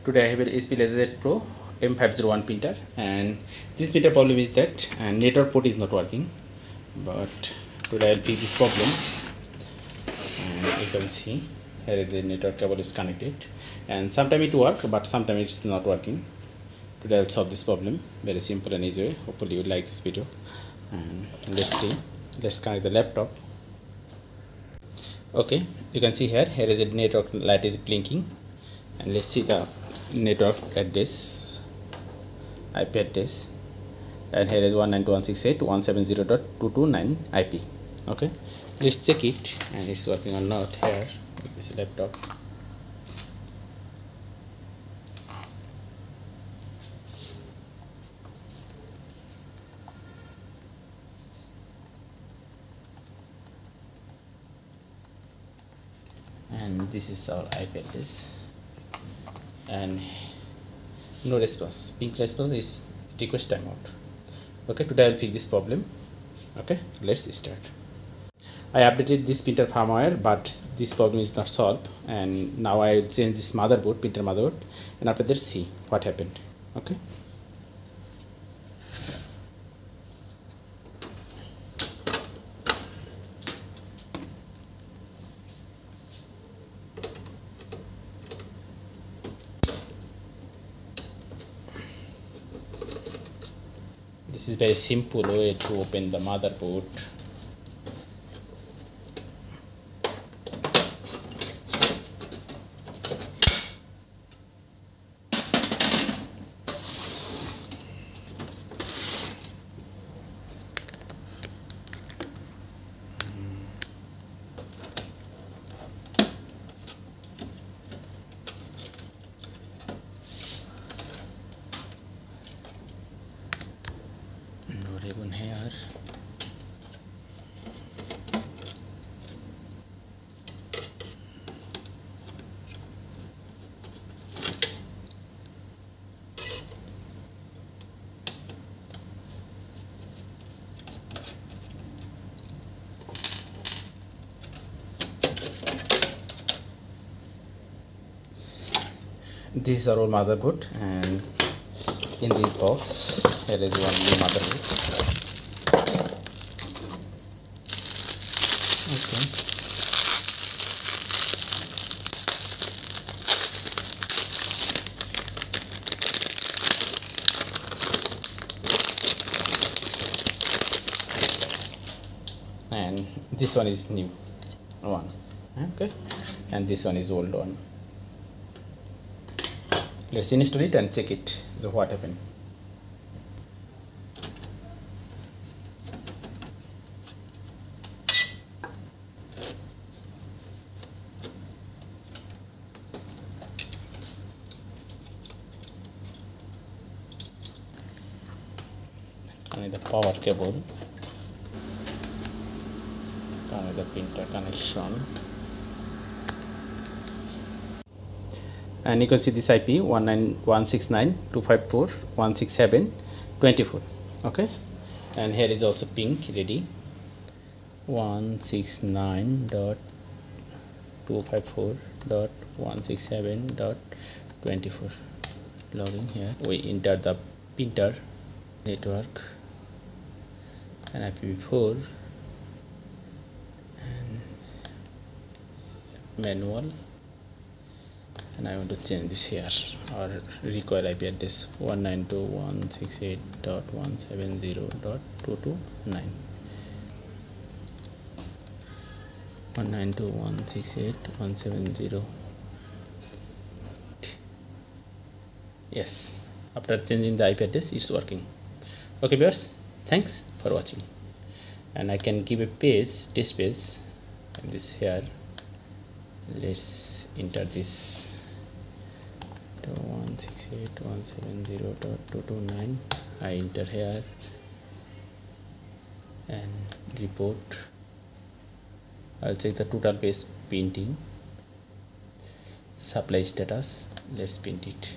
Today I have an HP LaserJet Pro M501 printer, and this printer problem is that network port is not working. But today I'll fix this problem, and you can see here is a network cable is connected, and sometimes it works but sometimes it's not working. Today I'll solve this problem very simple and easy way. Hopefully you like this video, and let's see. Let's connect the laptop. Okay, you can see here is a network light is blinking, and let's see the network address, IP address, and here is 192.168.170.229 IP. Okay, let's check it and it's working or not here with this laptop. And this is our IP address, and no response. Pink response is request timeout. Okay, today I'll fix this problem. Okay, let's start. I updated this printer firmware, but this problem is not solved, and now I change this motherboard, printer motherboard, and after that see what happened. Okay. This is very simple way to open the motherboard. Ribbon here. This is our old motherboard, and in this box here is one new motherboard. Okay. And this one is new one. Okay, and this one is old one. Let's install it and check it. So what happened? Connect the power cable. Connect the printer connection. And you can see this IP 192.168.167.24. Okay, and here is also pink ready 169.254.167.24. logging here. We enter the printer network and IPv4 and manual. And I want to change this here, or require IP address 192.168.170.229. 192.168.170. Yes, after changing the IP address, it's working. Okay, viewers, thanks for watching. And I can give a page, test page, and this here. Let's enter this 168.170.229. I enter here and report. I'll check the total page printing, supply status. Let's print it.